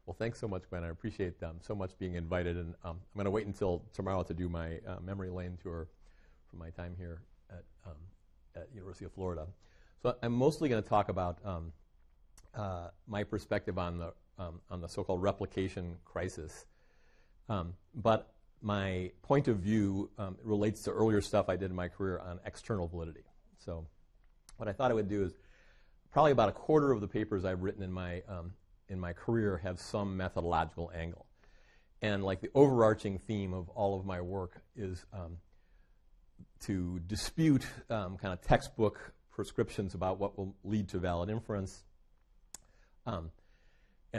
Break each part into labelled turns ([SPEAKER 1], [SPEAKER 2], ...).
[SPEAKER 1] Well, thanks so much, Gwen. I appreciate so much being invited. And I'm going to wait until tomorrow to do my memory lane tour from my time here at University of Florida. So I'm mostly going to talk about my perspective on the so-called replication crisis. But my point of view relates to earlier stuff I did in my career on external validity. So what I thought I would do is probably about a quarter of the papers I've written in my career have some methodological angle. And like the overarching theme of all of my work is to dispute kind of textbook prescriptions about what will lead to valid inference, and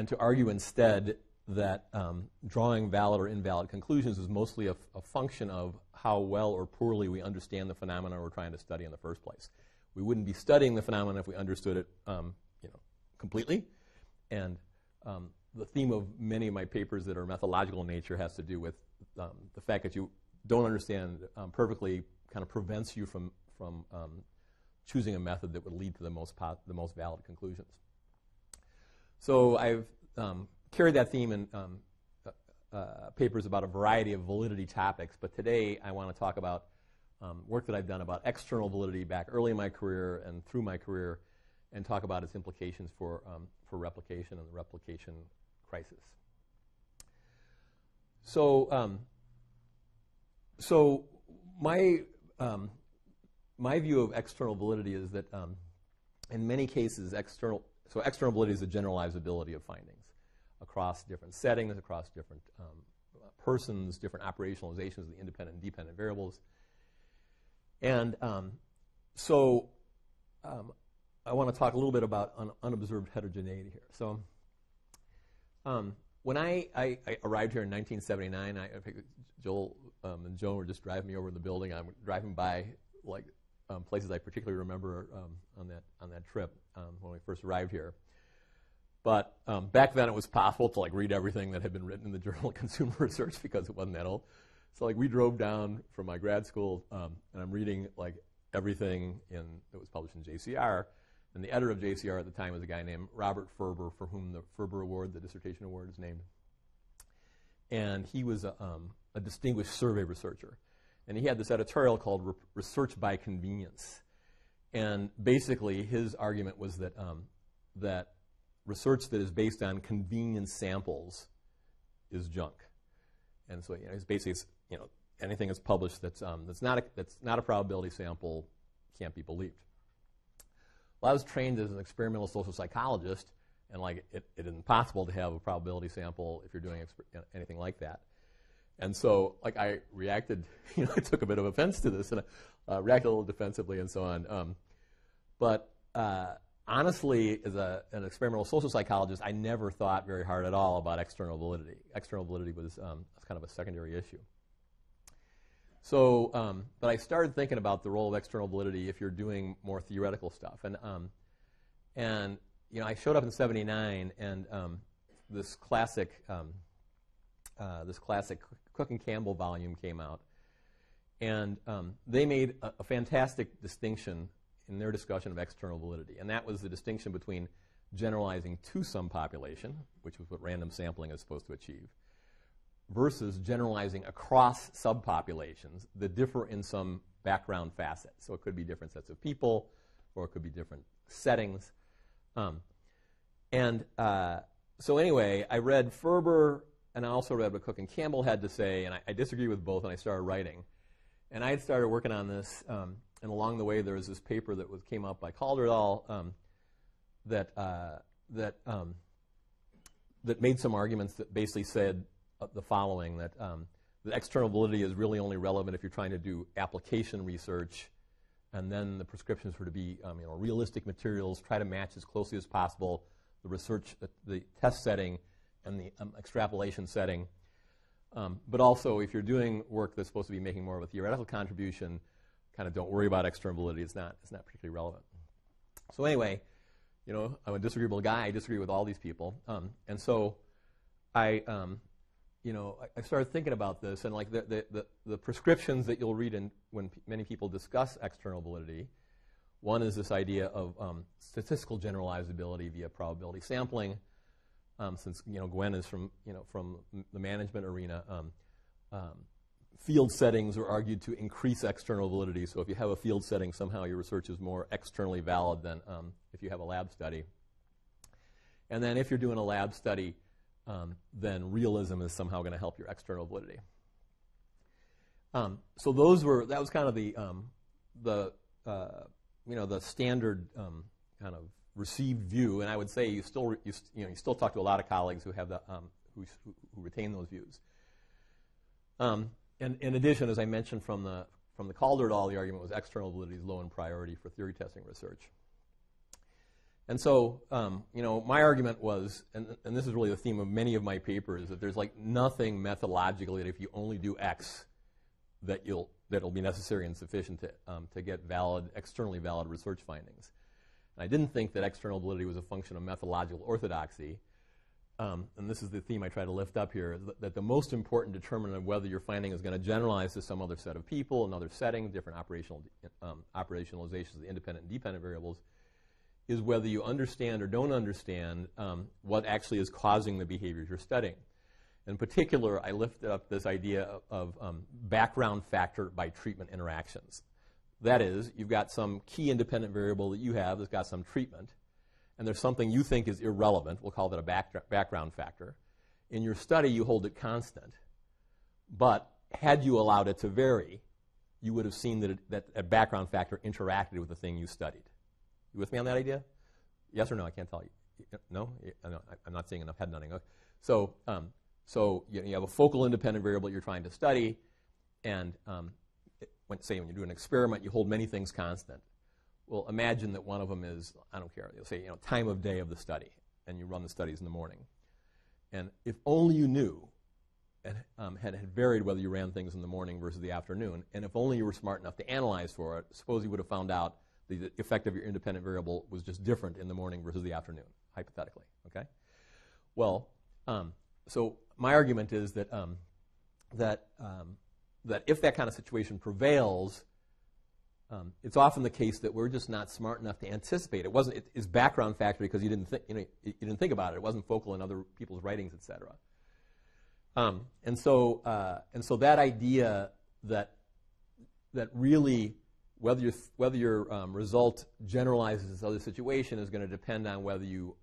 [SPEAKER 1] to argue instead that drawing valid or invalid conclusions is mostly a function of how well or poorly we understand the phenomena we're trying to study in the first place. We wouldn't be studying the phenomena if we understood it completely. And the theme of many of my papers that are methodological in nature has to do with the fact that you don't understand perfectly kind of prevents you from choosing a method that would lead to the most valid conclusions. So I've carried that theme in papers about a variety of validity topics, but today I want to talk about work that I've done about external validity back early in my career and through my career, and talk about its implications for replication and the replication crisis. So, my view of external validity is that in many cases, external validity is the generalizability of findings across different settings, across different persons, different operationalizations of the independent and dependent variables. And I want to talk a little bit about unobserved heterogeneity here. So when I arrived here in 1979, I think Joel and Joan were just driving me over in the building. I'm driving by like places I particularly remember on that trip when we first arrived here. But back then it was possible to like read everything that had been written in the Journal of Consumer Research because it wasn't that old. So like we drove down from my grad school and I'm reading like everything that was published in JCR. And the editor of JCR at the time was a guy named Robert Ferber, for whom the Ferber Award, the dissertation award, is named. And he was a distinguished survey researcher. And he had this editorial called Research by Convenience. And basically his argument was that that research that is based on convenience samples is junk. And so it's basically anything that's published that's not a probability sample can't be believed. Well, I was trained as an experimental social psychologist, and like it isn't possible to have a probability sample if you're doing anything like that. And so, like I reacted, I took a bit of offense to this, and I reacted a little defensively and so on. But honestly, as an experimental social psychologist, I never thought very hard at all about external validity. External validity was kind of a secondary issue. So, but I started thinking about the role of external validity if you're doing more theoretical stuff. And I showed up in '79, and this classic Cook and Campbell volume came out, and they made a fantastic distinction in their discussion of external validity, and that was the distinction between generalizing to some population, which was what random sampling is supposed to achieve, versus generalizing across subpopulations that differ in some background facet. So it could be different sets of people, or it could be different settings. So anyway, I read Ferber, and I also read what Cook and Campbell had to say, and I disagree with both, and I started writing. And I had started working on this, and along the way there was this paper that came out by Calder et al. That made some arguments that basically said the following, that external validity is really only relevant if you're trying to do application research, and then the prescriptions were to be realistic materials, try to match as closely as possible the research, the test setting, and the extrapolation setting. But also, if you're doing work that's supposed to be making more of a theoretical contribution, kind of don't worry about external validity. It's not particularly relevant. So anyway, I'm a disagreeable guy. I disagree with all these people, and so I started thinking about this, and like the prescriptions that you'll read when many people discuss external validity. One is this idea of statistical generalizability via probability sampling. since Gwen is from the management arena, field settings are argued to increase external validity. So if you have a field setting, somehow your research is more externally valid than if you have a lab study. And then if you're doing a lab study, then realism is somehow going to help your external validity. So that was kind of the standard kind of received view, and I would say you still talk to a lot of colleagues who have who retain those views. And in addition, as I mentioned from the Calder et al., the argument was external validity is low in priority for theory testing research. And so, my argument was, and this is really the theme of many of my papers, that there's like nothing methodologically that if you only do X, that'll be necessary and sufficient to get externally valid research findings. And I didn't think that external validity was a function of methodological orthodoxy. And this is the theme I try to lift up here, that the most important determinant of whether your finding is going to generalize to some other set of people, another setting, different operationalizations of the independent and dependent variables, is whether you understand or don't understand what actually is causing the behaviors you're studying. In particular, I lifted up this idea of background factor by treatment interactions. That is, you've got some key independent variable that you have that's got some treatment, and there's something you think is irrelevant. We'll call that a background factor. In your study, you hold it constant. But had you allowed it to vary, you would have seen that a background factor interacted with the thing you studied. You with me on that idea? Yes or no? I can't tell you. No? No, I'm not seeing enough head nodding. Okay. So you have a focal independent variable you're trying to study, and when you do an experiment, you hold many things constant. Well, imagine that one of them is, I don't care, you'll say, time of day of the study, and you run the studies in the morning. And if only you knew and had varied whether you ran things in the morning versus the afternoon, and if only you were smart enough to analyze for it, suppose you would have found out the effect of your independent variable was just different in the morning versus the afternoon, hypothetically. Okay. Well, so my argument is that that if that kind of situation prevails, it's often the case that we're just not smart enough to anticipate. It's background factor because you didn't think about it. It wasn't focal in other people's writings, etc. And so that idea that really whether your result generalizes this other situation is going to depend on whether you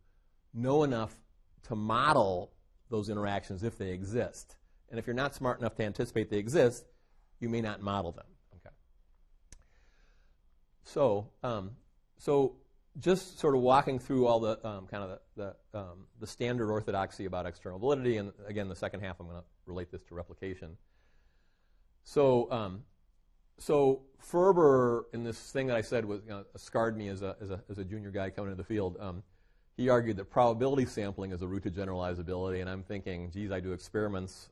[SPEAKER 1] know enough to model those interactions if they exist. And if you're not smart enough to anticipate they exist, you may not model them. Okay. So just sort of walking through all the the standard orthodoxy about external validity, and again, the second half I'm going to relate this to replication. So Ferber, in this thing that I said was scarred me as a junior guy coming into the field. He argued that probability sampling is a route to generalizability, and I'm thinking, geez, I do experiments.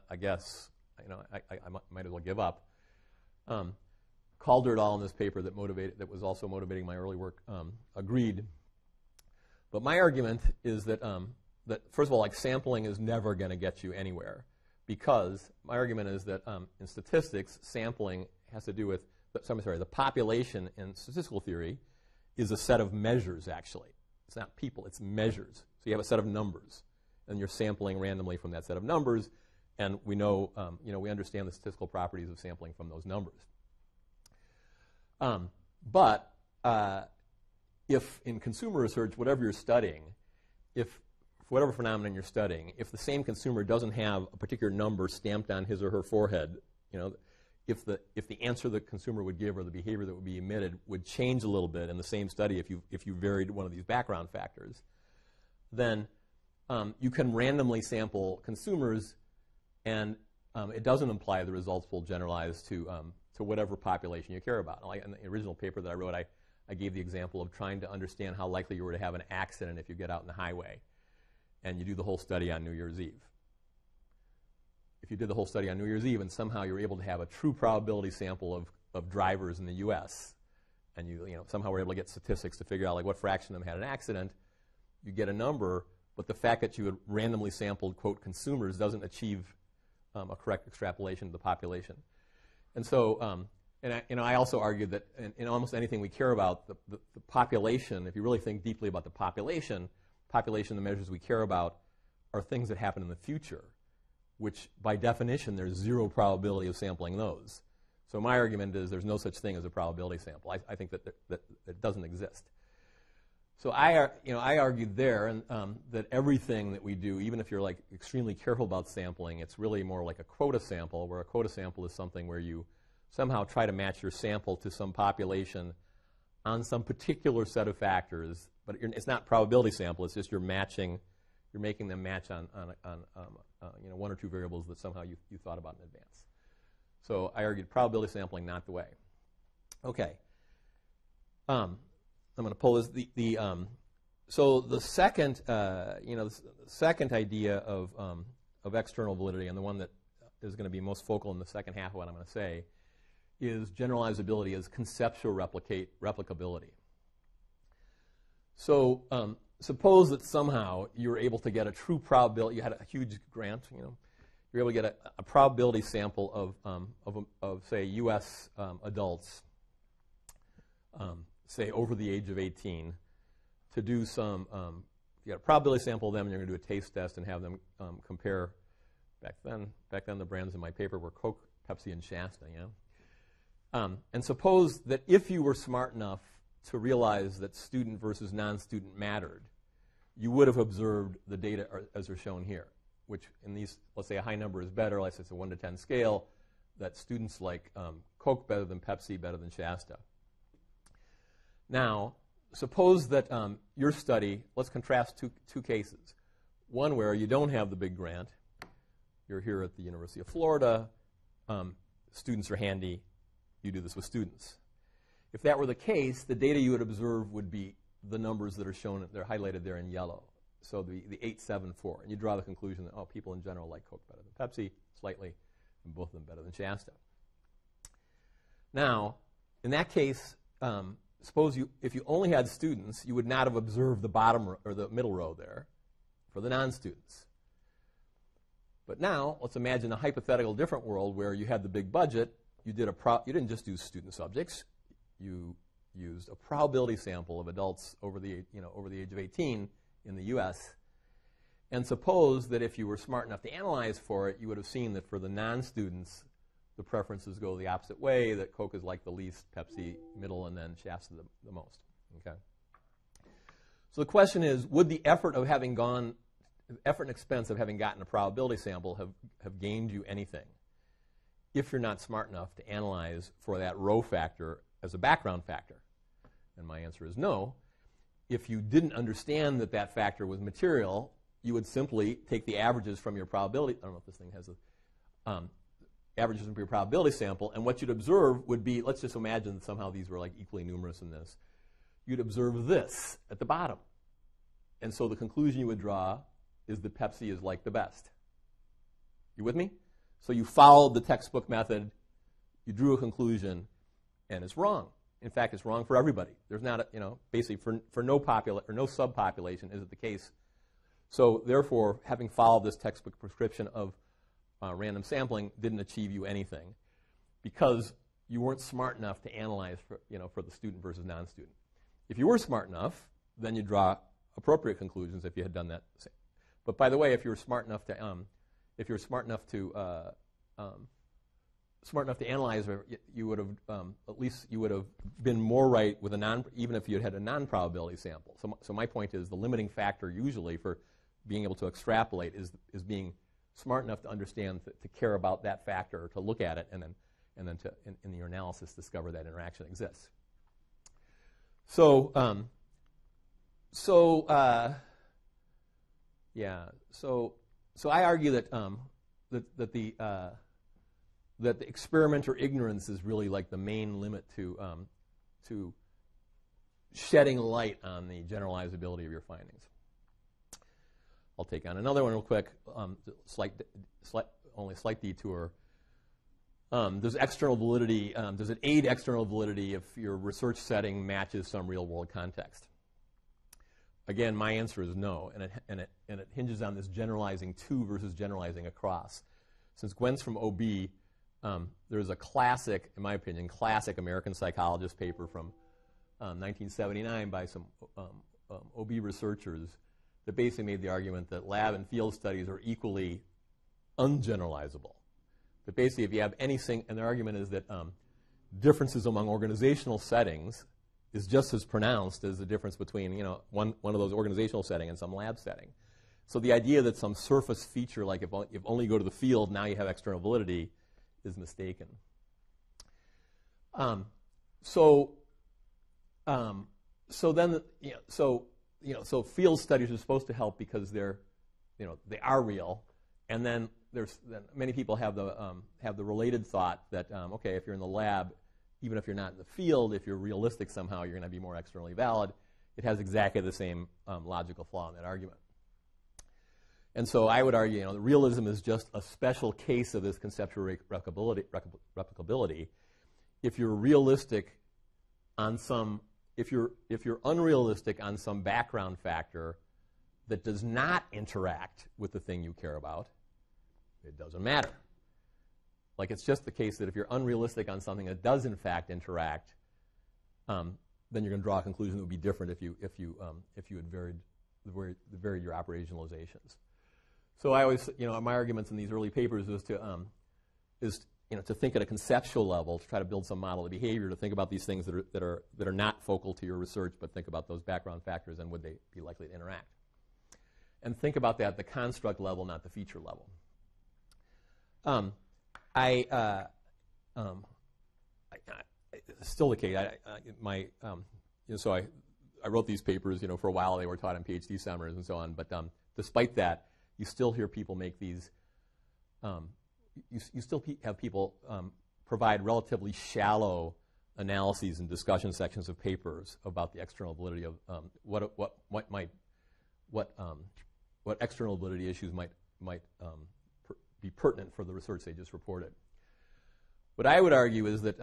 [SPEAKER 1] I guess I might as well give up. Calder et al. In this paper that was also motivating my early work agreed. But my argument is that first of all, like sampling is never going to get you anywhere, because my argument is that in statistics, sampling has to do with the population in statistical theory is a set of measures. Actually, it's not people; it's measures. So you have a set of numbers, and you're sampling randomly from that set of numbers. And we know, we understand the statistical properties of sampling from those numbers. But if in consumer research, whatever you're studying, if for whatever phenomenon you're studying, if the same consumer doesn't have a particular number stamped on his or her forehead, if the answer the consumer would give or the behavior that would be emitted would change a little bit in the same study if you varied one of these background factors, then you can randomly sample consumers. And it doesn't imply the results will generalize to whatever population you care about. Like in the original paper that I wrote, I gave the example of trying to understand how likely you were to have an accident if you get out on the highway, and you do the whole study on New Year's Eve. If you did the whole study on New Year's Eve and somehow you're able to have a true probability sample of drivers in the U.S., and you somehow were able to get statistics to figure out like what fraction of them had an accident, you get a number. But the fact that you had randomly sampled, quote, consumers doesn't achieve a correct extrapolation of the population. And so, I also argued that in almost anything we care about, the population, if you really think deeply about the population, the measures we care about are things that happen in the future, which by definition there's zero probability of sampling those. So my argument is there's no such thing as a probability sample. I think that it doesn't exist. So I argued there that everything that we do, even if you're like extremely careful about sampling, it's really more like a quota sample, where a quota sample is something where you somehow try to match your sample to some population on some particular set of factors. But it's not probability sample. It's just you're making them match on one or two variables that somehow you thought about in advance. So I argued probability sampling, not the way. Okay. I'm going to pull this. So the second, the second idea of external validity, and the one that is going to be most focal in the second half of what I'm going to say, is generalizability as conceptual replicability. So suppose that somehow you were able to get a true probability. You had a huge grant. You're able to get a probability sample of say U.S. Adults, say over the age of 18, to do some. You got a probability sample of them, and you're going to do a taste test and have them compare. Back then, the brands in my paper were Coke, Pepsi, and Shasta. And suppose that if you were smart enough to realize that student versus non-student mattered, you would have observed the data as are shown here, which in these, let's say a high number is better, let's say it's a 1 to 10 scale, that students like Coke better than Pepsi, better than Shasta. Now, suppose that your study, let's contrast two cases. One where you don't have the big grant. You're here at the University of Florida. Students are handy. You do this with students. If that were the case, the data you would observe would be the numbers that are shown, they're highlighted there in yellow. So the 8, 7, 4. And you draw the conclusion that, people in general like Coke better than Pepsi, slightly, and both of them better than Shasta. Now, in that case, suppose if you only had students, you would not have observed the bottom or the middle row there for the non-students. But now, let's imagine a hypothetical different world where you had the big budget. You didn't just do student subjects. You used a probability sample of adults over the age of 18 in the U.S. And suppose that if you were smart enough to analyze for it, you would have seen that for the non-students, the preferences go the opposite way, that Coke is like the least, Pepsi middle, and then Shasta the most. Okay. So the question is, would the effort and expense of having gotten a probability sample have gained you anything if you're not smart enough to analyze for that row factor as a background factor? And my answer is no. If you didn't understand that that factor was material, you would simply take the averages from your probability. I don't know if this thing has averages from your probability sample, and what you'd observe would be, let's just imagine that somehow these were like equally numerous in this. You'd observe this at the bottom. And so the conclusion you would draw is that Pepsi is like the best. You with me? So you followed the textbook method, you drew a conclusion, and it's wrong. In fact, it's wrong for everybody. There's not, basically for no subpopulation is it the case. So therefore, having followed this textbook prescription of random sampling didn't achieve you anything because you weren't smart enough to analyze for the student versus non-student. If you were smart enough, then you draw appropriate conclusions if you had done that. But by the way, if you were smart enough to analyze, you would have at least you would have been more right with even if you had a non-probability sample. So my point is the limiting factor usually for being able to extrapolate is being smart enough to understand to care about that factor, or to look at it, and then to in your analysis discover that interaction exists. So I argue that that the experimenter ignorance is really like the main limit to shedding light on the generalizability of your findings. I'll take on another one real quick. Only slight detour. Does external validity? Does it aid external validity if your research setting matches some real-world context? Again, my answer is no, and it hinges on this generalizing to versus generalizing across. Since Gwen's from OB, there's a classic, in my opinion, classic American psychologist paper from 1979 by some OB researchers that basically made the argument that lab and field studies are equally ungeneralizable. That basically, if you have anything, and their argument is that differences among organizational settings is just as pronounced as the difference between one of those organizational setting and some lab setting. So the idea that some surface feature, like if only you go to the field, now you have external validity, is mistaken. So field studies are supposed to help because they are real, and then many people have the related thought that okay, if you're in the lab, even if you're not in the field, if you're realistic somehow, you're going to be more externally valid. It has exactly the same logical flaw in that argument. And so I would argue, the realism is just a special case of this conceptual replicability. If you're realistic on if you're unrealistic on some background factor that does not interact with the thing you care about, it doesn't matter. Like, it's just the case that if you're unrealistic on something that does in fact interact, then you're going to draw a conclusion that would be different if you had varied your operationalizations. So I always, my arguments in these early papers is to think at a conceptual level, to try to build some model of behavior, to think about these things that are not focal to your research, but think about those background factors and would they be likely to interact. And think about that at the construct level, not the feature level. Still the case. So I wrote these papers. For a while they were taught in PhD seminars and so on. But despite that, you still hear people make these. You still have people provide relatively shallow analyses and discussion sections of papers about the external validity of what external validity issues might be pertinent for the research they just reported. What I would argue is that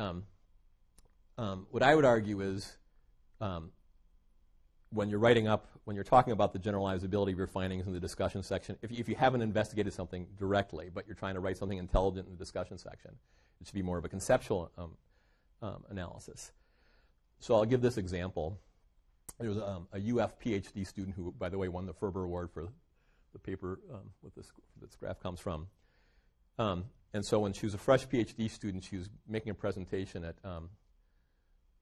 [SPEAKER 1] when you're talking about the generalizability of your findings in the discussion section, if you haven't investigated something directly, but you're trying to write something intelligent in the discussion section, it should be more of a conceptual analysis. So I'll give this example. There was a UF PhD student who, by the way, won the Ferber Award for the paper this graph comes from. And so when she was a fresh PhD student, she was making a presentation at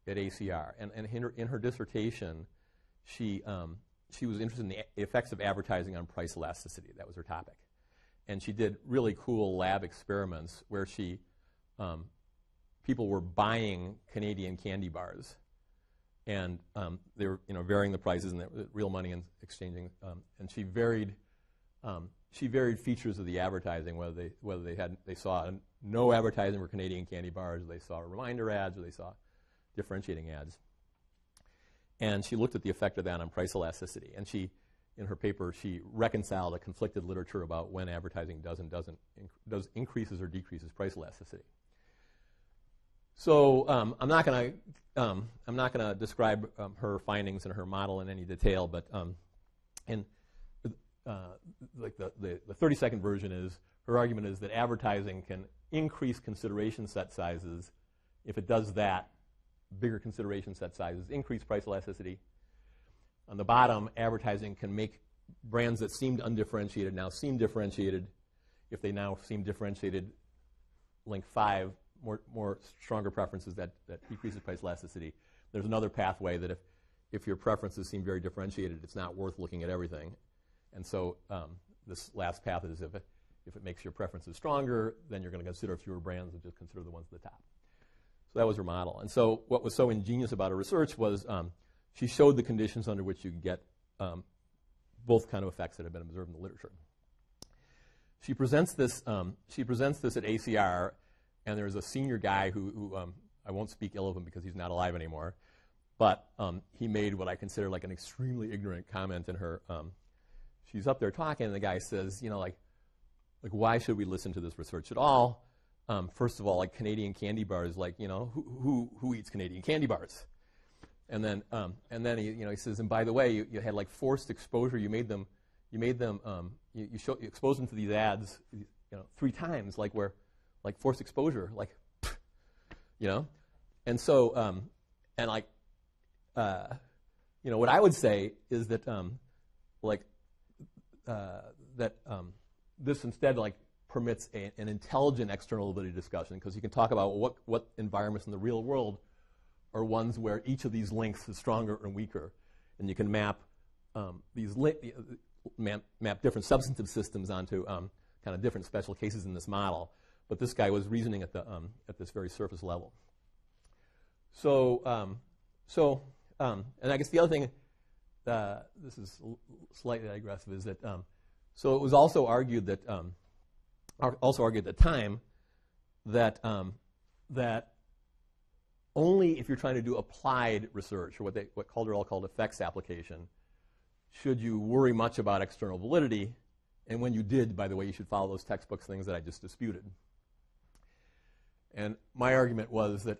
[SPEAKER 1] ACR. And in her dissertation, she was interested in the effects of advertising on price elasticity. That was her topic. And she did really cool lab experiments where people were buying Canadian candy bars. And they were varying the prices and real money and exchanging. And she varied features of the advertising, whether they saw no advertising for Canadian candy bars, or they saw reminder ads, or they saw differentiating ads. And she looked at the effect of that on price elasticity. And in her paper, she reconciled a conflicted literature about when advertising does increases or decreases price elasticity. So I'm not going to describe her findings and her model in any detail, but like the 30-second version is, her argument is that advertising can increase consideration set sizes. If it does that, bigger consideration set sizes increase price elasticity. On the bottom, advertising can make brands that seemed undifferentiated now seem differentiated. If they now seem differentiated, link 5, more stronger preferences that decreases price elasticity. There's another pathway that if your preferences seem very differentiated, it's not worth looking at everything. And so this last path is if it makes your preferences stronger, then you're going to consider fewer brands and just consider the ones at the top. So that was her model. And so what was so ingenious about her research was she showed the conditions under which you get both kind of effects that have been observed in the literature. She presents this at ACR, and there's a senior guy who I won't speak ill of him because he's not alive anymore, but he made what I consider like an extremely ignorant comment in her. She's up there talking, and the guy says, like why should we listen to this research at all? First of all, like Canadian candy bars, who eats Canadian candy bars? And then he says, and by the way, you had like forced exposure. You exposed them to these ads, 3 times, like forced exposure, And so, what I would say is that, this instead like permits an intelligent external validity discussion, because you can talk about what environments in the real world are ones where each of these links is stronger and weaker, and you can map map different substantive systems onto kind of different special cases in this model. But this guy was reasoning at this very surface level. So and I guess the other thing, this is slightly digressive, is that so it was also argued that at the time that that only if you're trying to do applied research, or what Calderall called effects application, should you worry much about external validity. And when you did, by the way, you should follow those textbooks things that I just disputed. And my argument was that,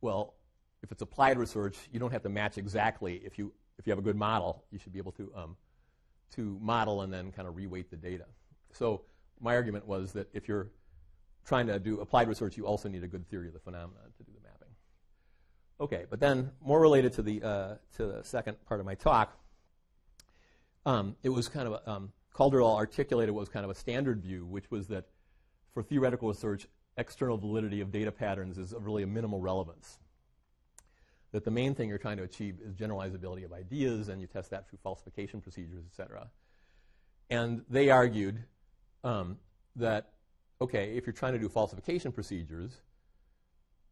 [SPEAKER 1] well, if it's applied research, you don't have to match exactly. If you have a good model, you should be able to model and then kind of reweight the data. So my argument was that if you're trying to do applied research, you also need a good theory of the phenomenon to do the mapping. Okay, but then more related to the second part of my talk, it was kind of Calderall articulated what was kind of a standard view, which was that for theoretical research, external validity of data patterns is really a minimal relevance. That the main thing you're trying to achieve is generalizability of ideas, and you test that through falsification procedures, et cetera. And they argued that, okay, if you're trying to do falsification procedures,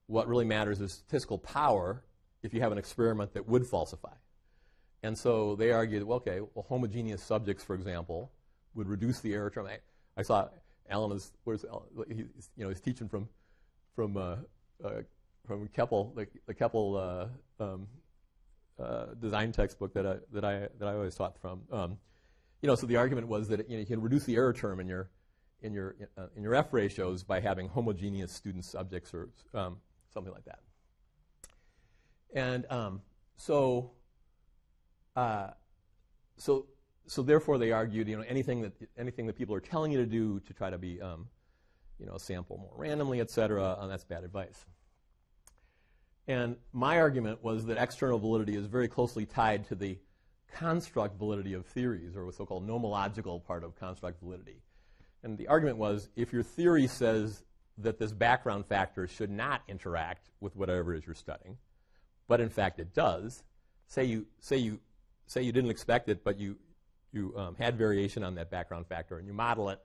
[SPEAKER 1] what really matters is statistical power if you have an experiment that would falsify. And so they argued, well, okay, well, homogeneous subjects, for example, would reduce the error term. I saw Alan is, where's Alan? He's teaching from Keppel, the Keppel design textbook that I always taught from. So the argument was that you can reduce the error term in your F ratios by having homogeneous student subjects or something like that. And so therefore they argued, anything that people are telling you to do to try to be, sample more randomly, et cetera, that's bad advice. And my argument was that external validity is very closely tied to the construct validity of theories, or the so-called nomological part of construct validity. And the argument was, if your theory says that this background factor should not interact with whatever it is you're studying, but in fact it does, say you didn't expect it, but you had variation on that background factor, and you model it,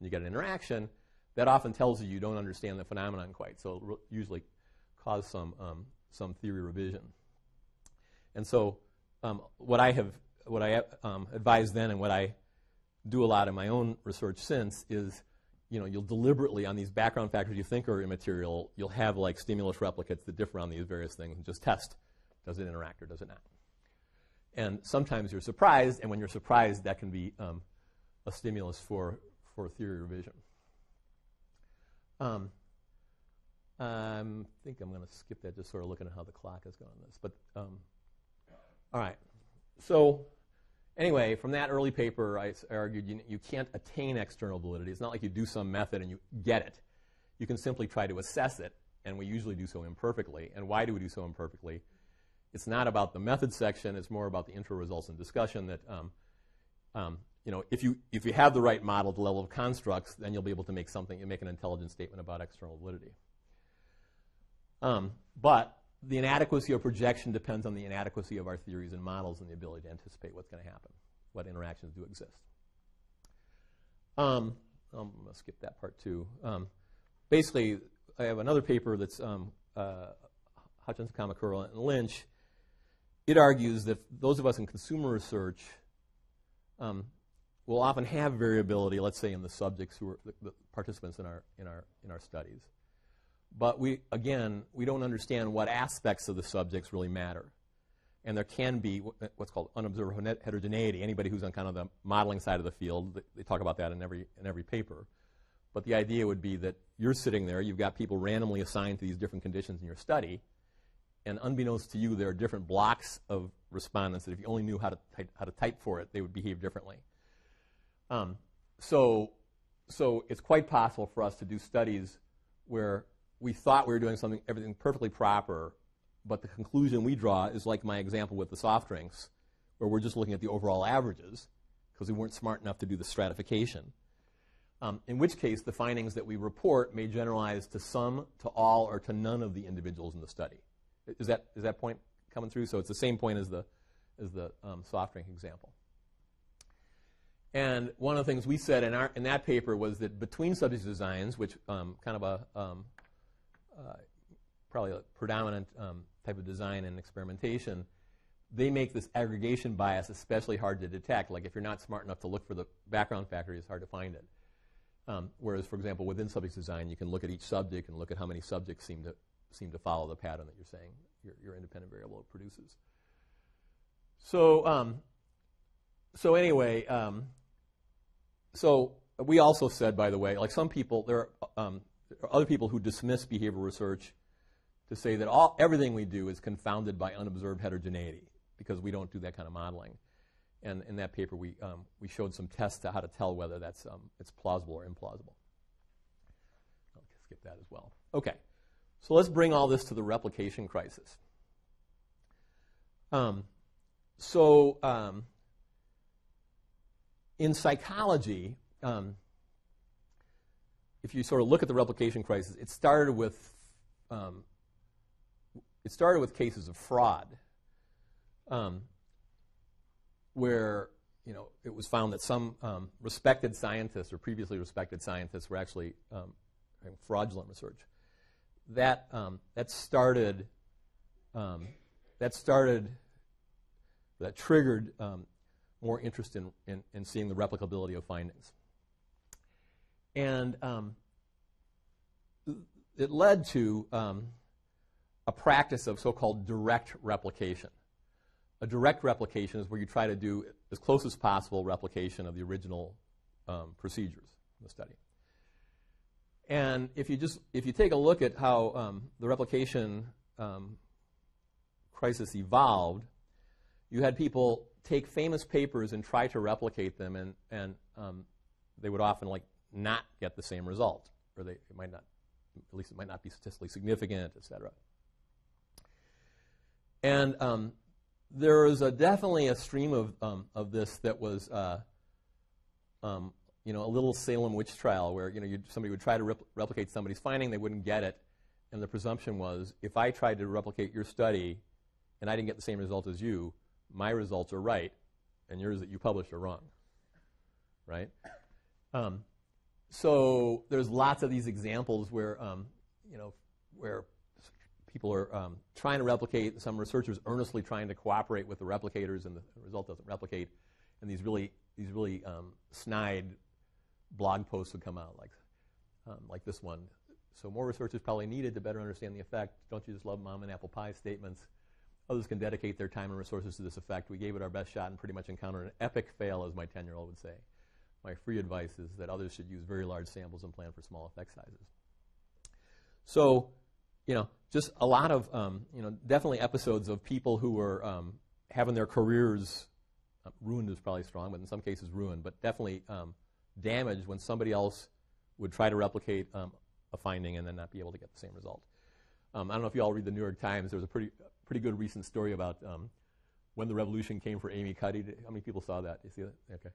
[SPEAKER 1] and you get an interaction, that often tells you don't understand the phenomenon quite. So it'll usually cause some theory revision. And so what I advised then, and what I do a lot in my own research since, is you'll deliberately, on these background factors you think are immaterial, you'll have like stimulus replicates that differ on these various things, and just test, does it interact or does it not? And sometimes you're surprised, and when you're surprised, that can be a stimulus for theory revision. I think I'm going to skip that, just sort of looking at how the clock is going on this. But all right. So anyway, from that early paper, I argued you can't attain external validity. It's not like you do some method and you get it. You can simply try to assess it, and we usually do so imperfectly. And why do we do so imperfectly? It's not about the method section. It's more about the intro results and discussion. That if you have the right model at the level of constructs, then you'll be able to make an intelligent statement about external validity. But the inadequacy of projection depends on the inadequacy of our theories and models and the ability to anticipate what's going to happen, what interactions do exist. I'm going to skip that part too. Basically, I have another paper that's Hutchins, Kamakura, and Lynch. It argues that those of us in consumer research will often have variability, let's say in the subjects who are the participants in our studies. But we don't understand what aspects of the subjects really matter. And there can be what's called unobserved heterogeneity. Anybody who's on kind of the modeling side of the field, they talk about that in every paper. But the idea would be that you're sitting there, you've got people randomly assigned to these different conditions in your study, and unbeknownst to you, there are different blocks of respondents that if you only knew how to type for it, they would behave differently. So it's quite possible for us to do studies where we thought we were doing everything perfectly proper, but the conclusion we draw is like my example with the soft drinks, where we're just looking at the overall averages, because we weren't smart enough to do the stratification. In which case, the findings that we report may generalize to some, to all, or to none of the individuals in the study. Is that point coming through? So it's the same point as the soft drink example. And one of the things we said in that paper was that between subject designs, which kind of probably a predominant type of design and experimentation, they make this aggregation bias especially hard to detect. Like if you're not smart enough to look for the background factor, it's hard to find it. Whereas, for example, within subject design, you can look at each subject and look at how many subjects seem to follow the pattern that you're saying your independent variable produces. So anyway, so we also said, by the way, like some people, there are other people who dismiss behavioral research to say that everything we do is confounded by unobserved heterogeneity because we don't do that kind of modeling. And in that paper, we showed some tests to how to tell whether that's it's plausible or implausible. I'll skip that as well. Okay, so let's bring all this to the replication crisis. In psychology, if you sort of look at the replication crisis, it started with cases of fraud, where it was found that some respected scientists or previously respected scientists were actually having fraudulent research. That triggered more interest in seeing the replicability of findings. And it led to a practice of so-called direct replication. A direct replication is where you try to do as close as possible replication of the original procedures in the study. And if you take a look at how the replication crisis evolved, you had people take famous papers and try to replicate them, and they would often not get the same result, or it might not be statistically significant, etc. And there was definitely a stream of this that was a little Salem witch trial where somebody would try to replicate somebody's finding, they wouldn't get it, and the presumption was if I tried to replicate your study and I didn't get the same result as you, my results are right, and yours that you published are wrong, right? So there's lots of these examples where where people are trying to replicate. Some researchers earnestly trying to cooperate with the replicators, and the result doesn't replicate. And these really snide blog posts would come out like this one. So more research is probably needed to better understand the effect. Don't you just love mom and apple pie statements? Others can dedicate their time and resources to this effect. We gave it our best shot and pretty much encountered an epic fail, as my 10-year-old would say. My free advice is that others should use very large samples and plan for small effect sizes. So, just a lot of, definitely episodes of people who were having their careers ruined is probably strong, but in some cases ruined, but definitely damaged when somebody else would try to replicate a finding and then not be able to get the same result. I don't know if you all read the New York Times. There was a pretty good recent story about when the revolution came for Amy Cuddy. How many people saw that? You see that? Okay.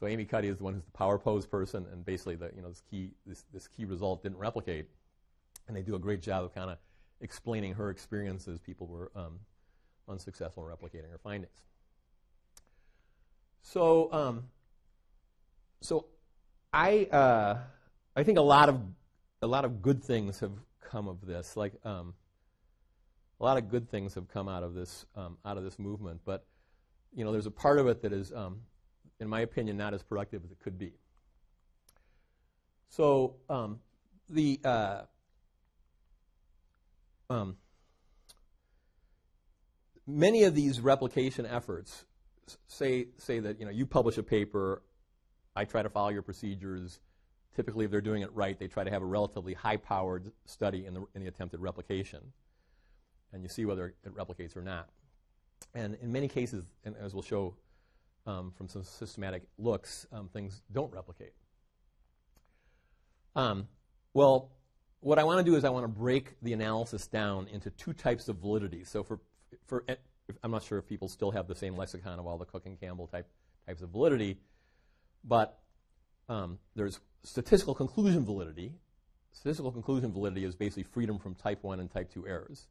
[SPEAKER 1] So Amy Cuddy is the one who's the power pose person, and basically this key result didn't replicate, and they do a great job of kind of explaining her experiences. People were unsuccessful in replicating her findings. So I think a lot of good things have come of this. A lot of good things have come out of this movement, but there's a part of it that is, in my opinion, not as productive as it could be. So many of these replication efforts say that you publish a paper, I try to follow your procedures. Typically, if they're doing it right, they try to have a relatively high-powered study in the attempted replication, and you see whether it replicates or not. And in many cases, and as we'll show from some systematic looks, things don't replicate. Well, what I want to do is I want to break the analysis down into two types of validity. So I'm not sure if people still have the same lexicon of all the Cook and Campbell types of validity, But there's statistical conclusion validity. Statistical conclusion validity is basically freedom from type 1 and type 2 errors.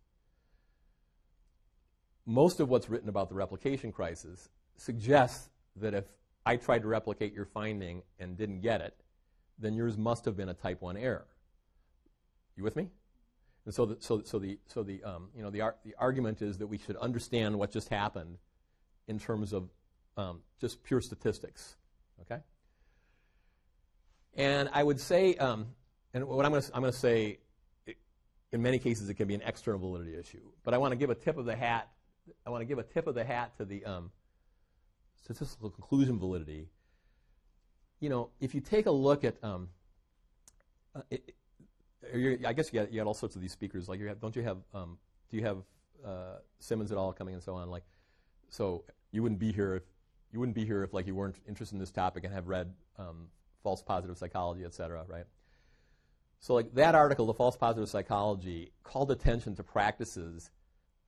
[SPEAKER 1] Most of what's written about the replication crisis suggests that if I tried to replicate your finding and didn't get it, then yours must have been a type 1 error. You with me? And so the argument is that we should understand what just happened in terms of just pure statistics. Okay? And I would say, and what I'm going to say, in many cases it can be an external validity issue. But I want to give a tip of the hat. I want to give a tip of the hat to the statistical conclusion validity. You know, if you take a look at, I guess you got all sorts of these speakers. Like do you have Simmons et al. Coming and so on? Like, so you wouldn't be here if like you weren't interested in this topic and have read false positive psychology, et cetera, right? So like that article, The False Positive Psychology, called attention to practices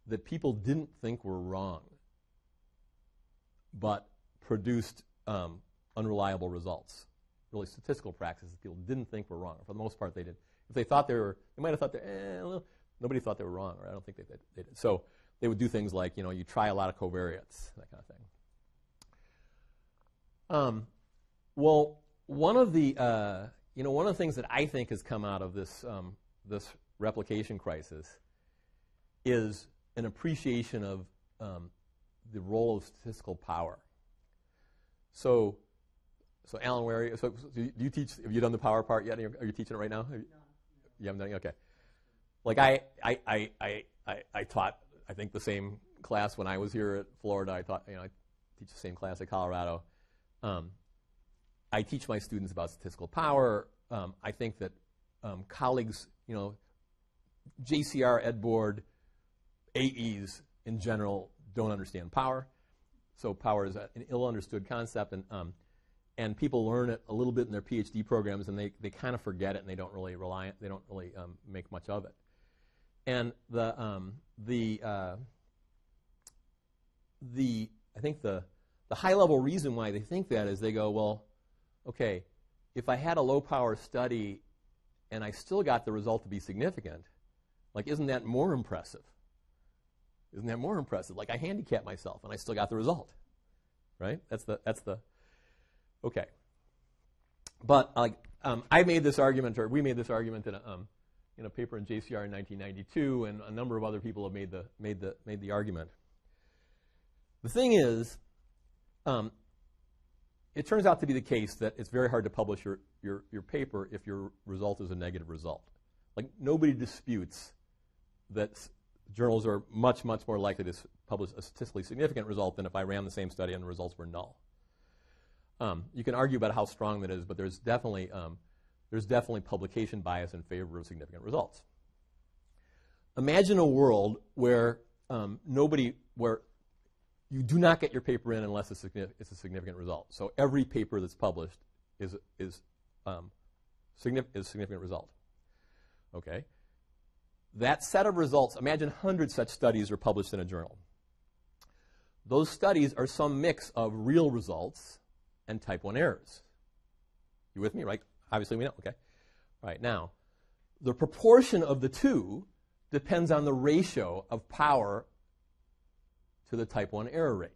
[SPEAKER 1] that people didn't think were wrong, but produced unreliable results. Really statistical practices that people didn't think were wrong. For the most part, they did. If they thought they might have thought well, nobody thought they were wrong, or I don't think they did. So they would do things like, you try a lot of covariates, that kind of thing. Well, one of the things that I think has come out of this replication crisis is an appreciation of the role of statistical power. So Alan, where are you? So do you teach? Have you done the power part yet? Are you teaching it right now? No. You haven't done it? Okay. Like I taught, I think, the same class when I was here at Florida. I teach the same class at Colorado. I teach my students about statistical power. I think that colleagues, JCR, Ed Board, AEs in general don't understand power. So power is an ill-understood concept, and people learn it a little bit in their PhD programs, and they kind of forget it, and they don't really make much of it. And I think the high-level reason why they think that is they go, well, okay, if I had a low-power study and I still got the result to be significant, like, isn't that more impressive? Isn't that more impressive? Like, I handicapped myself and I still got the result, right? That's the okay. But I made this argument, or we made this argument in a paper in JCR in 1992, and a number of other people have made the argument. The thing is, it turns out to be the case that it's very hard to publish your paper if your result is a negative result. Like, nobody disputes that journals are much, much more likely to publish a statistically significant result than if I ran the same study and the results were null. You can argue about how strong that is, but there's definitely publication bias in favor of significant results. Imagine a world where where you do not get your paper in unless it's a significant result. So every paper that's published is a significant result. Okay. That set of results, imagine 100 such studies are published in a journal. Those studies are some mix of real results and type 1 errors. You with me, right? Obviously we know, okay. All right, now, the proportion of the two depends on the ratio of power to the type 1 error rate.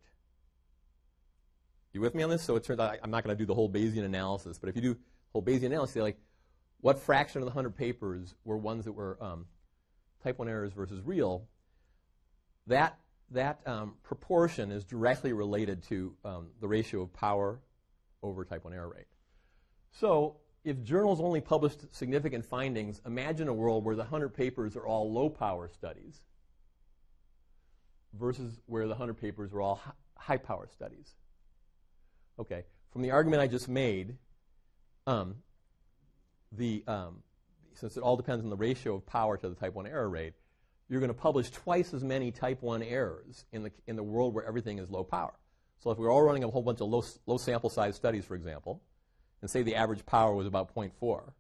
[SPEAKER 1] You with me on this? So it turns out I'm not going to do the whole Bayesian analysis, but if you do whole Bayesian analysis, say, like, what fraction of the 100 papers were ones that were type 1 errors versus real, that proportion is directly related to the ratio of power over type 1 error rate. So if journals only published significant findings, imagine a world where the 100 papers are all low-power studies versus where the 100 papers were all high-power studies. Okay, from the argument I just made, since it all depends on the ratio of power to the type 1 error rate, you're going to publish twice as many type 1 errors in the world where everything is low power. So if we're all running a whole bunch of low sample size studies, for example, and say the average power was about 0.4,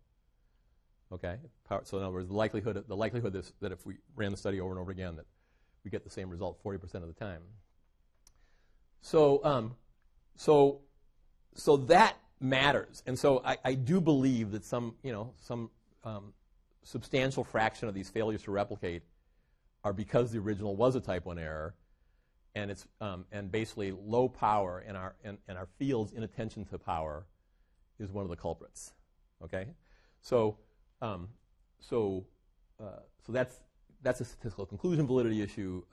[SPEAKER 1] okay? So in other words, the likelihood that if we ran the study over and over again that we get the same result 40% of the time. So matters. And so I do believe that some substantial fraction of these failures to replicate are because the original was a type 1 error, and it's and basically low power and our field's inattention to power is one of the culprits. Okay, so that's a statistical conclusion validity issue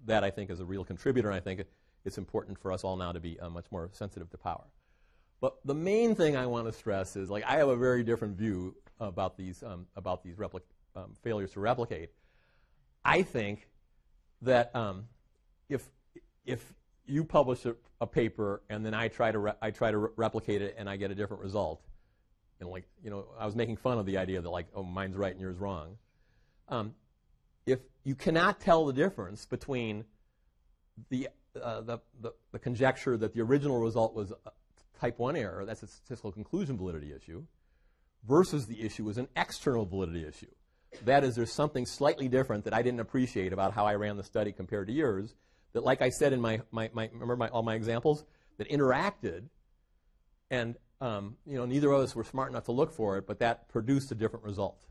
[SPEAKER 1] that I think is a real contributor, and I think it's important for us all now to be much more sensitive to power. But the main thing I want to stress is, like, I have a very different view about these failures to replicate. I think that if you publish a paper and then I try to replicate it and I get a different result, and I was making fun of the idea that, like, oh, mine's right and yours wrong. If you cannot tell the difference between the conjecture that the original result was a type 1 error, that's a statistical conclusion validity issue, versus the issue was an external validity issue. That is, there's something slightly different that I didn't appreciate about how I ran the study compared to yours, that, like I said in remember all my examples, that interacted, and neither of us were smart enough to look for it, but that produced a different result.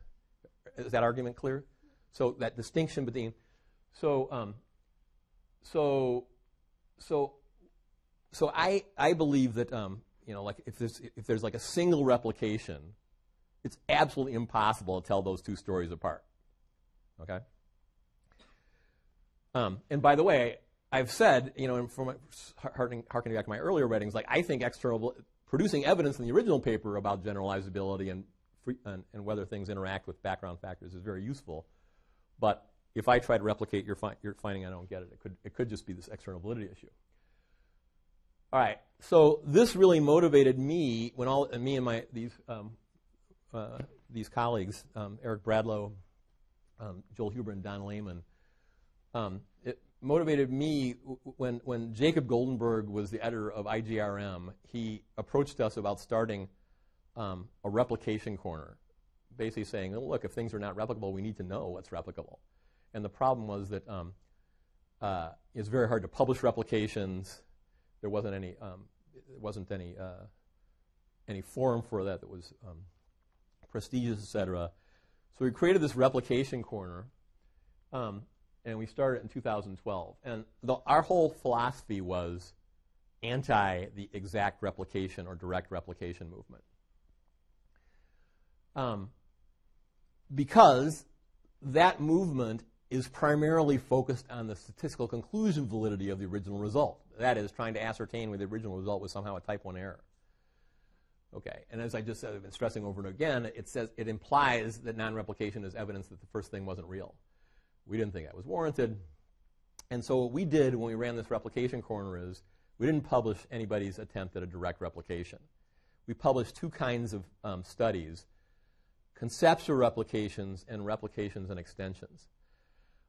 [SPEAKER 1] Is that argument clear? So that distinction between, so I believe that like if there's like a single replication, it's absolutely impossible to tell those two stories apart. Okay. And by the way, I've said, from harkening back to my earlier writings, like, I think producing evidence in the original paper about generalizability and whether things interact with background factors is very useful. But if I try to replicate your finding, I don't get it. It could just be this external validity issue. All right. So this really motivated me when me and these colleagues, Eric Bradlow, Joel Huber, and Don Lehman. It motivated me when Jacob Goldenberg was the editor of IGRM. He approached us about starting a replication corner, basically saying, oh, look, if things are not replicable, we need to know what's replicable. And the problem was that it's very hard to publish replications. There wasn't any forum for that was prestigious, et cetera. So we created this replication corner, and we started in 2012. And our whole philosophy was anti the exact replication or direct replication movement. Because that movement is primarily focused on the statistical conclusion validity of the original result. That is, trying to ascertain whether the original result was somehow a type 1 error. Okay, and as I just said, I've been stressing over and again, it implies that non-replication is evidence that the first thing wasn't real. We didn't think that was warranted. And so what we did when we ran this replication corner is we didn't publish anybody's attempt at a direct replication. We published two kinds of studies: conceptual replications and replications and extensions.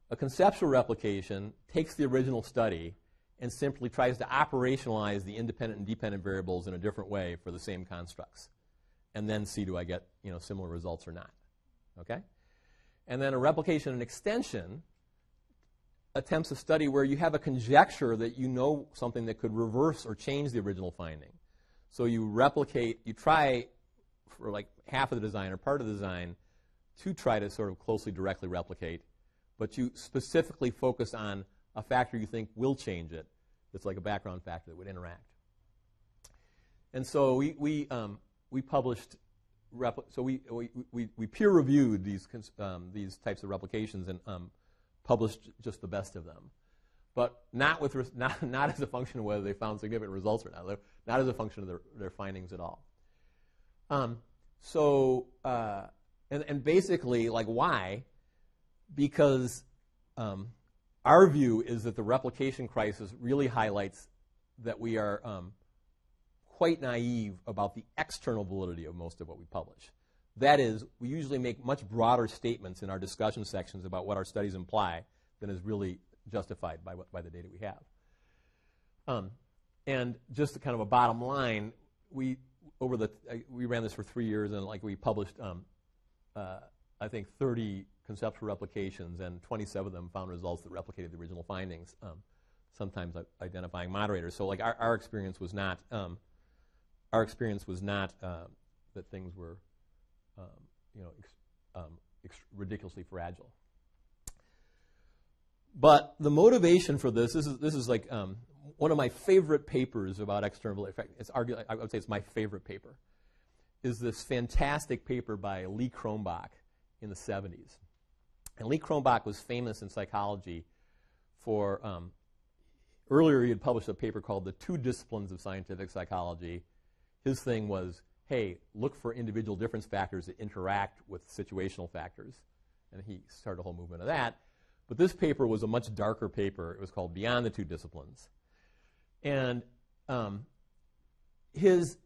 [SPEAKER 1] A conceptual replication takes the original study and simply tries to operationalize the independent and dependent variables in a different way for the same constructs, and then see, do I get similar results or not? Okay? And then a replication and extension attempts a study where you have a conjecture that you know something that could reverse or change the original finding. So you try for like half of the design or part of the design to try to sort of closely directly replicate, but you specifically focus on a factor you think will change it. It's like a background factor that would interact. And so we published, we peer reviewed these types of replications and published just the best of them, but not as a function of whether they found significant results or not. Not as a function of their findings at all. And basically, like, why? Because our view is that the replication crisis really highlights that we are quite naive about the external validity of most of what we publish. That is, we usually make much broader statements in our discussion sections about what our studies imply than is really justified by the data we have. And just kind of a bottom line, we ran this for 3 years, and we published I think 30 conceptual replications, and 27 of them found results that replicated the original findings, sometimes identifying moderators. So our experience was not our experience was not that things were, ridiculously fragile. But the motivation for this is like one of my favorite papers about external effect. I would say it's my favorite paper. Is this fantastic paper by Lee Cronbach in the 70s. And Lee Cronbach was famous in psychology for, earlier he had published a paper called The Two Disciplines of Scientific Psychology. His thing was, hey, look for individual difference factors that interact with situational factors. And he started a whole movement of that. But this paper was a much darker paper. It was called Beyond the Two Disciplines. And his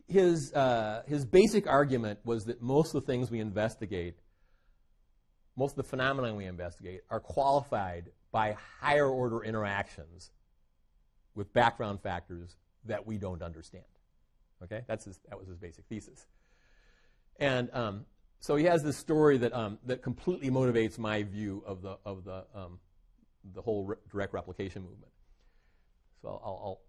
[SPEAKER 1] basic argument was that most of the things we investigate, most of the phenomena we investigate, are qualified by higher order interactions with background factors that we don't understand. Okay, that was his basic thesis. And so he has this story that that completely motivates my view of the whole direct replication movement. So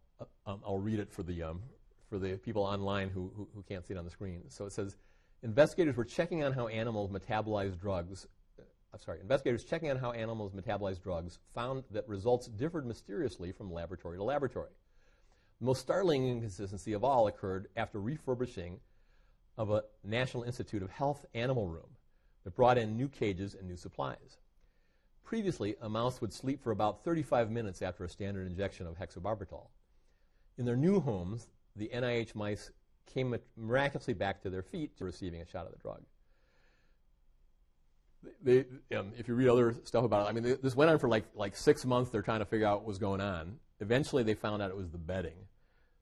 [SPEAKER 1] I'll read it for the people online who can't see it on the screen. So it says, investigators checking on how animals metabolize drugs found that results differed mysteriously from laboratory to laboratory. The most startling inconsistency of all occurred after refurbishing of a National Institute of Health animal room that brought in new cages and new supplies. Previously, a mouse would sleep for about 35 minutes after a standard injection of hexabarbital. In their new homes, the NIH mice came miraculously back to their feet to receiving a shot of the drug. If you read other stuff about it, I mean, this went on for like 6 months. They're trying to figure out what was going on. Eventually, they found out it was the bedding.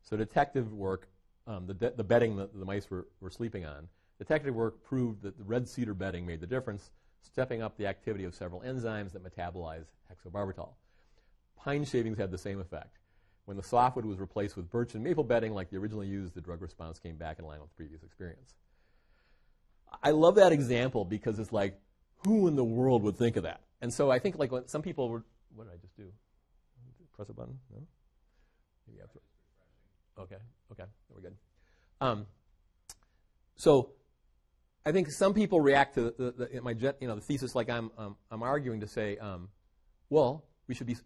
[SPEAKER 1] So detective work, the bedding the mice were sleeping on, detective work proved that the red cedar bedding made the difference, stepping up the activity of several enzymes that metabolize hexabarbital. Pine shavings had the same effect. When the softwood was replaced with birch and maple bedding like the originally used, the drug response came back in line with the previous experience. I love that example because it's like, who in the world would think of that? And so I think like when some people were, what did I just do? Press a button? No? Maybe after. Okay, there we go. So I think some people react to the thesis like I'm arguing to say, well, we should be,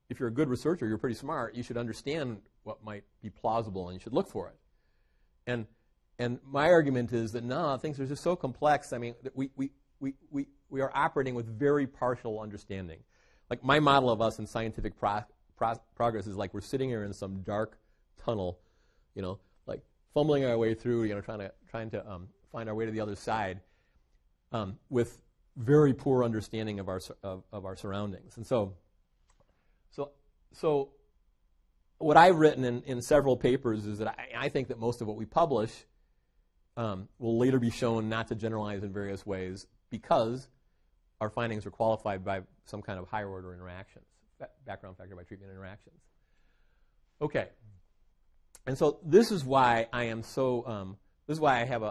[SPEAKER 1] if you're a good researcher, you're pretty smart, you should understand what might be plausible and you should look for it. And my argument is that no, things are just so complex. I mean, that we are operating with very partial understanding. Like my model of us in scientific progress is like we're sitting here in some dark tunnel, like fumbling our way through, trying to find our way to the other side, with very poor understanding of our surroundings. And so what I've written in several papers is that I think that most of what we publish will later be shown not to generalize in various ways because our findings are qualified by some kind of higher order interactions, background factor by treatment interactions. Okay. And so this is why I am so, this is why I have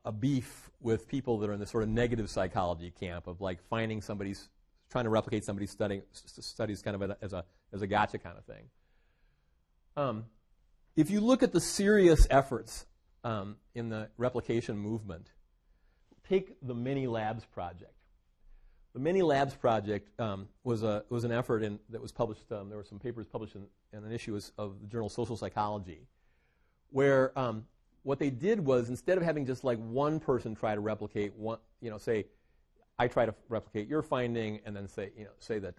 [SPEAKER 1] a beef with people that are in the sort of negative psychology camp of like finding somebody's, trying to replicate somebody's studies kind of as a gotcha kind of thing. If you look at the serious efforts in the replication movement, take the Many Labs project. The Many Labs project was an effort that was published. There were some papers published in an issue of the journal Social Psychology, where what they did was instead of having just like one person try to replicate one, say, I try to replicate your finding, and then say that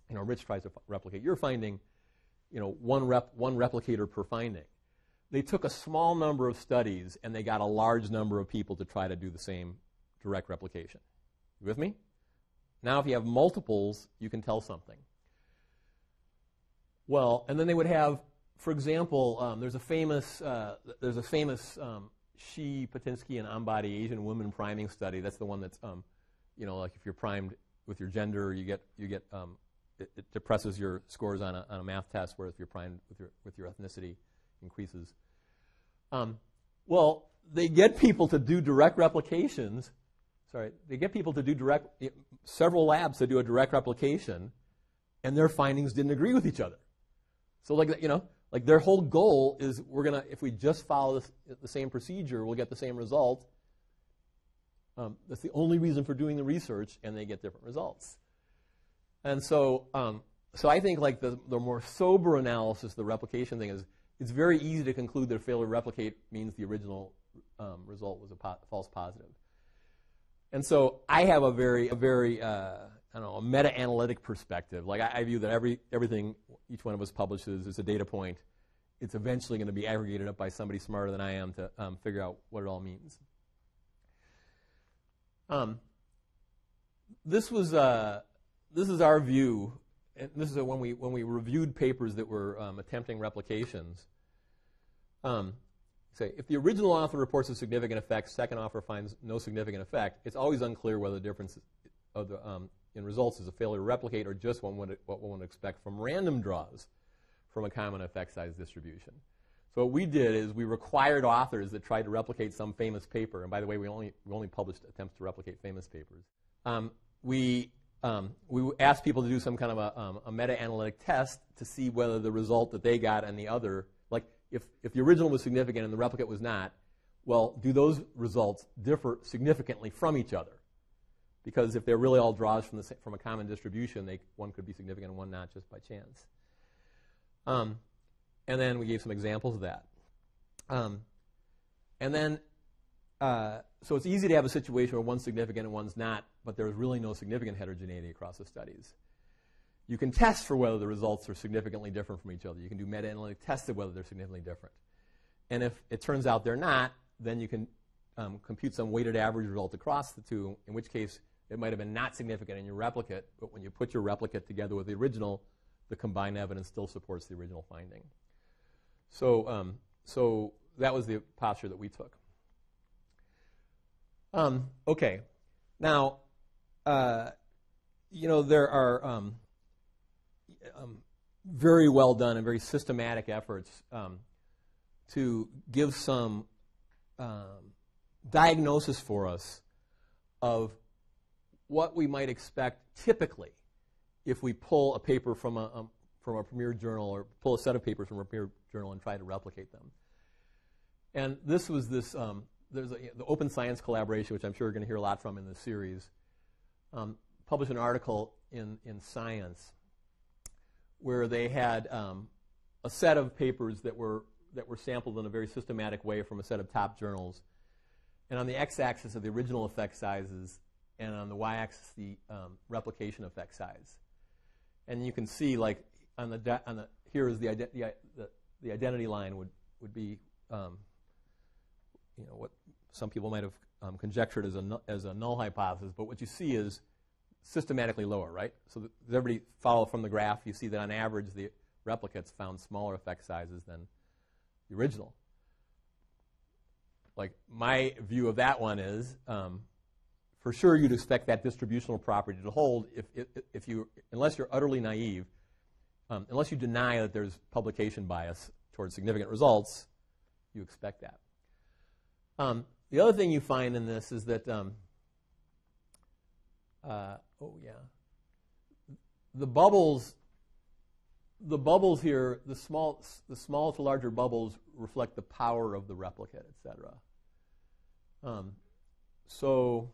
[SPEAKER 1] Rich tries to replicate your finding, one replicator per finding. They took a small number of studies and they got a large number of people to try to do the same direct replication. You with me? Now, if you have multiples, you can tell something. Well, and then they would have, for example, there's a famous Shi, Patinsky, and Ambady Asian women priming study. That's the one that's, like if you're primed with your gender, you get it depresses your scores on a math test, whereas if you're primed with your ethnicity, increases. Well, they get people to do direct replications. They get people to do several labs to do a direct replication, and their findings didn't agree with each other. So like, you know, like their whole goal is if we just follow the same procedure, we'll get the same result. That's the only reason for doing the research, and they get different results. And so, so I think like the more sober analysis, the replication thing is, it's very easy to conclude that failure to replicate means the original result was a false positive. And so I have a very I don't know, a meta-analytic perspective. Like I view that everything each one of us publishes is a data point. It's eventually going to be aggregated up by somebody smarter than I am to figure out what it all means. This is our view, and this is when we reviewed papers that were attempting replications. Say if the original author reports a significant effect, second author finds no significant effect, it's always unclear whether the difference of the, in results is a failure to replicate or just what one would expect from random draws from a common effect size distribution. So what we did is we required authors that tried to replicate some famous paper, and by the way, we only published attempts to replicate famous papers. We asked people to do some kind of a meta-analytic test to see whether the result that they got and the other, like if the original was significant and the replicate was not, well, do those results differ significantly from each other? Because if they're really all draws from a common distribution, one could be significant and one not just by chance. And then we gave some examples of that. And then, so it's easy to have a situation where one's significant and one's not, but there's really no significant heterogeneity across the studies. You can test for whether the results are significantly different from each other. You can do meta-analytic tests of whether they're significantly different. And if it turns out they're not, then you can compute some weighted average result across the two, in which case it might have been not significant in your replicate, but when you put your replicate together with the original, the combined evidence still supports the original finding. So, so that was the posture that we took. Okay, now, you know, there are very well done and very systematic efforts to give some diagnosis for us of what we might expect typically if we pull a paper from a premier journal or pull a set of papers from a premier journal and try to replicate them. And this was there's the Open Science Collaboration, which I'm sure you're going to hear a lot from in this series, published an article in Science where they had a set of papers that were sampled in a very systematic way from a set of top journals. And on the x-axis are the original effect sizes, and on the y-axis the replication effect size. And you can see, like here is the identity line would be you know, what some people might have conjectured as a null hypothesis, but what you see is systematically lower, right? So does everybody follow from the graph? You see that on average the replicates found smaller effect sizes than the original. Like my view of that one is, for sure you'd expect that distributional property to hold if you, unless you're utterly naive, unless you deny that there's publication bias towards significant results, you expect that. The other thing you find in this is that, the bubbles here, the small to larger bubbles reflect the power of the replicate, etc. So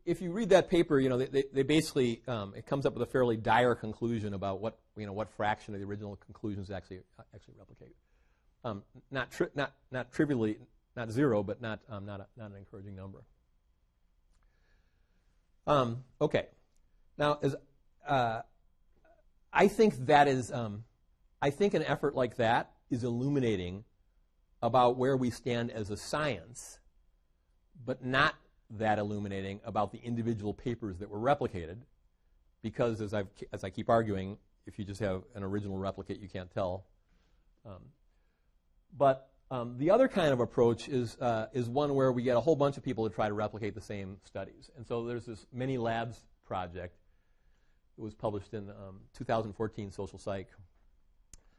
[SPEAKER 1] if you read that paper, you know, they basically it comes up with a fairly dire conclusion about what fraction of the original conclusions actually replicate. Not trivially, not zero, but not an encouraging number. Okay, now I think that is I think an effort like that is illuminating about where we stand as a science, but not that illuminating about the individual papers that were replicated, because as I keep arguing, if you just have an original replicate, you can't tell. But the other kind of approach is one where we get a whole bunch of people to try to replicate the same studies. And so there's this many labs project. It was published in 2014 Social Psych.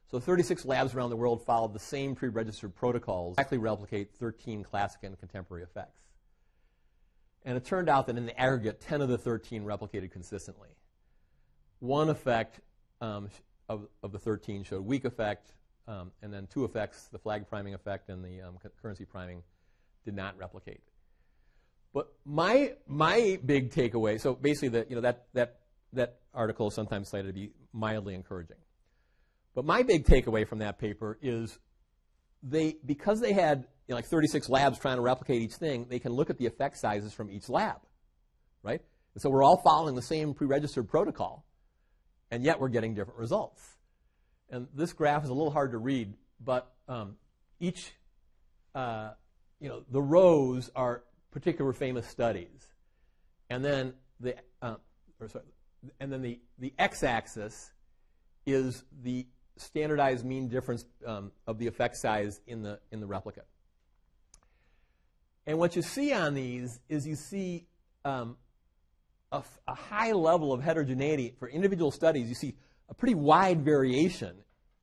[SPEAKER 1] So 36 labs around the world followed the same pre-registered protocols to exactly replicate 13 classic and contemporary effects. And it turned out that in the aggregate, 10 of the 13 replicated consistently. One effect of the 13 showed weak effect, and then 2 effects, the flag priming effect and the currency priming, did not replicate. But my big takeaway, so basically that article is sometimes cited to be mildly encouraging. But my big takeaway from that paper is because they had like 36 labs trying to replicate each thing, they can look at the effect sizes from each lab, right? And so we're all following the same pre-registered protocol, and yet we're getting different results. And this graph is a little hard to read, but each, the rows are particular famous studies, and then the x-axis is the standardized mean difference of the effect size in the replicate. And what you see on these is you see a high level of heterogeneity for individual studies. You see a pretty wide variation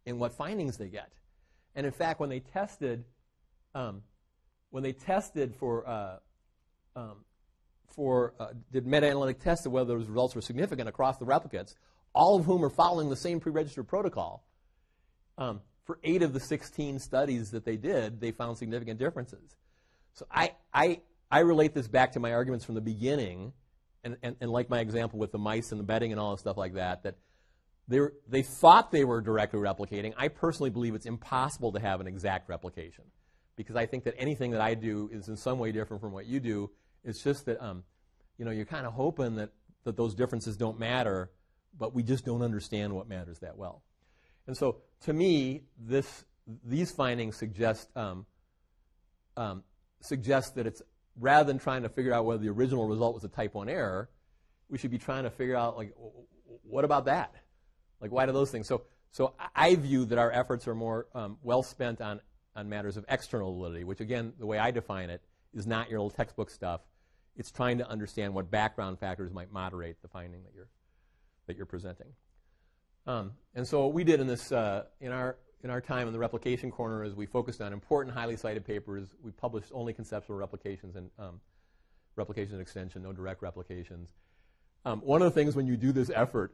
[SPEAKER 1] in what findings they get. And in fact, when they tested did meta-analytic tests of whether those results were significant across the replicates, all of whom are following the same pre-registered protocol, for 8 of the 16 studies that they did, they found significant differences. So I relate this back to my arguments from the beginning, and like my example with the mice and the betting and all this stuff like that, that they thought they were directly replicating. I personally believe it's impossible to have an exact replication, because I think that anything that I do is in some way different from what you do. It's just that you're kind of hoping that those differences don't matter, but we just don't understand what matters that well. And so, to me, these findings suggest that it's, rather than trying to figure out whether the original result was a type 1 error, we should be trying to figure out, like, what about that? Like, why do those things? So I view that our efforts are more well spent on matters of external validity, which, again, the way I define it, is not your little textbook stuff. It's trying to understand what background factors might moderate the finding that you're presenting. And so what we did in this in our time in the Replication Corner is we focused on important, highly cited papers. We published only conceptual replications and replication extension, no direct replications. One of the things when you do this effort,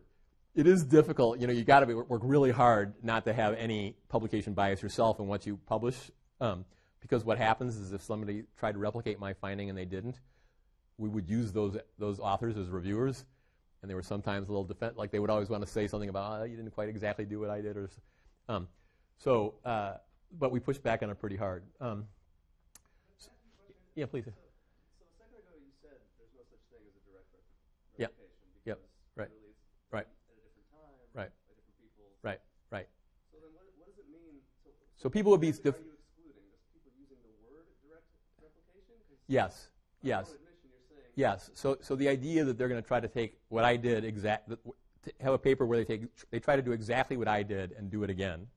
[SPEAKER 1] it is difficult. You got to work really hard not to have any publication bias yourself in what you publish. Because what happens is if somebody tried to replicate my finding and they didn't, we would use those authors as reviewers, and they were sometimes a little like they would always want to say something about, oh, you didn't quite exactly do what I did, but we pushed back on it pretty hard. Yeah, please.
[SPEAKER 2] So a second ago you said there's no such thing as a direct replication.
[SPEAKER 1] Yep. Right.
[SPEAKER 2] Really it's
[SPEAKER 1] right.
[SPEAKER 2] At a different time.
[SPEAKER 1] Right.
[SPEAKER 2] By different people.
[SPEAKER 1] Right. Right.
[SPEAKER 2] So then what does it mean?
[SPEAKER 1] So people would be.
[SPEAKER 2] Are you excluding just people using the word direct replication?
[SPEAKER 1] Yes. Yes. Yes. So the idea that they're going to try to take what I did to have a paper where they try to do exactly what I did and do it again.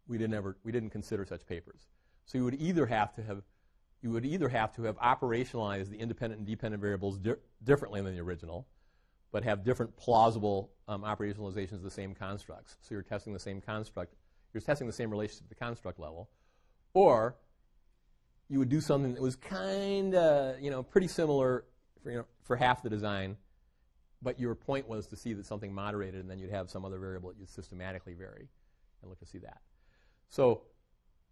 [SPEAKER 1] We didn't consider such papers. So you would either have to have operationalized the independent and dependent variables differently than the original, but have different plausible operationalizations of the same constructs. So you're testing the same construct. You're testing the same relationship at the construct level, or you would do something that was kind of, pretty similar for half the design, but your point was to see that something moderated, and then you'd have some other variable that you'd systematically vary and look to see that. So,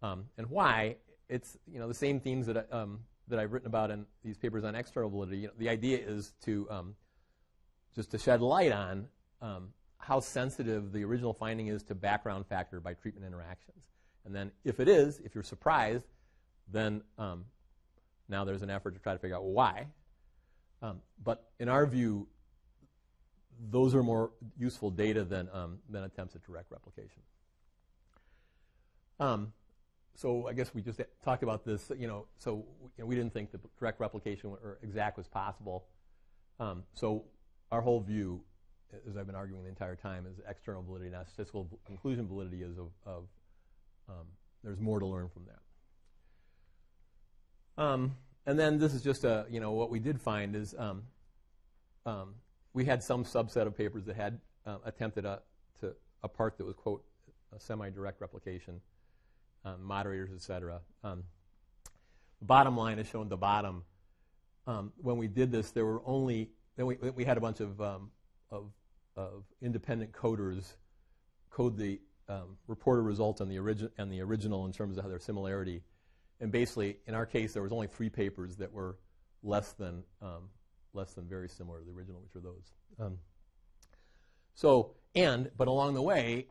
[SPEAKER 1] and why? It's the same themes that I've written about in these papers on external validity. The idea is to just to shed light on how sensitive the original finding is to background factor by treatment interactions, and then if you're surprised, then now there's an effort to try to figure out why. But in our view, those are more useful data than attempts at direct replication. So I guess we just talked about this. So we didn't think that direct replication or exact was possible. So our whole view, as I've been arguing the entire time, is external validity, not statistical inclusion validity. Is there's more to learn from that. And then this is just what we did find is we had some subset of papers that had attempted a part that was, quote, a semi-direct replication, moderators, etc. The bottom line is shown at the bottom. When we did this, there were only, then we had a bunch of independent coders code the reported results and the original in terms of their similarity. And basically, in our case, there was only 3 papers that were less than very similar to the original, which are those. But along the way,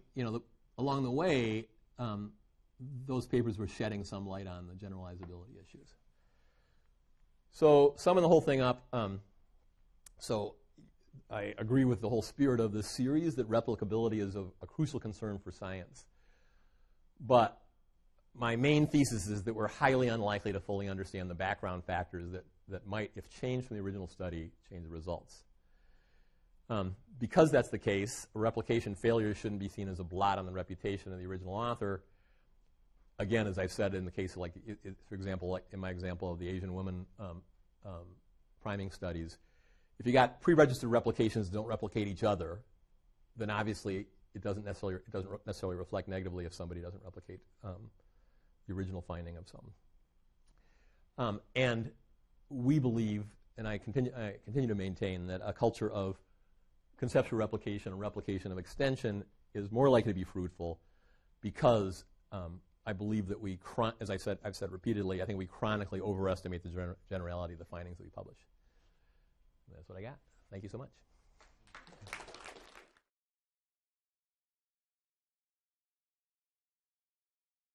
[SPEAKER 1] those papers were shedding some light on the generalizability issues. So summing the whole thing up, so I agree with the whole spirit of this series that replicability is a crucial concern for science. But my main thesis is that we're highly unlikely to fully understand the background factors that might, if changed from the original study, change the results. Because that's the case, a replication failure shouldn't be seen as a blot on the reputation of the original author. Again, as I said in the case of, for example, like in my example of the Asian woman priming studies, if you got pre-registered replications that don't replicate each other, then obviously it doesn't necessarily reflect negatively if somebody doesn't replicate the original finding of something. And we believe, and I continue to maintain, that a culture of conceptual replication and replication of extension is more likely to be fruitful because I believe that I've said repeatedly, I think we chronically overestimate the generality of the findings that we publish. And that's what I got. Thank you so much.